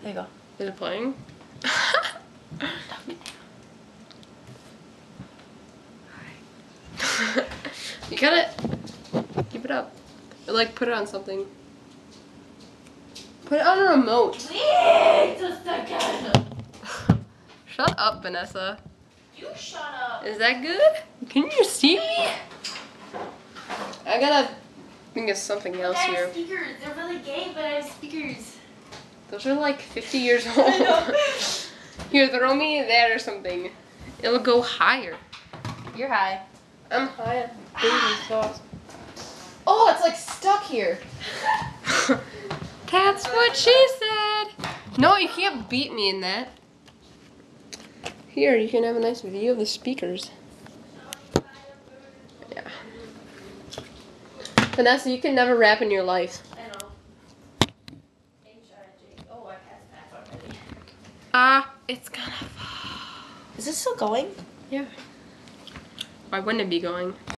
There you go. Is it playing? You gotta keep it up. Or like put it on something. Put it on a remote. Wait a second. Shut up, Vanessa. You shut up. Is that good? Can you see me? I gotta think of something else I here. have speakers. They're really gay, but I have speakers. Those are like 50 years old. I know. Here, throw me that or something. It'll go higher. You're high. I'm high on baby sauce. Oh, it's like stuck here. That's what she said. No, you can't beat me in that. Here, you can have a nice view of the speakers. Yeah. Vanessa, you can never rap in your life. I know. H-I-J. Oh, I passed that already. It's gonna fall. Is this still going? Yeah. Why wouldn't it be going?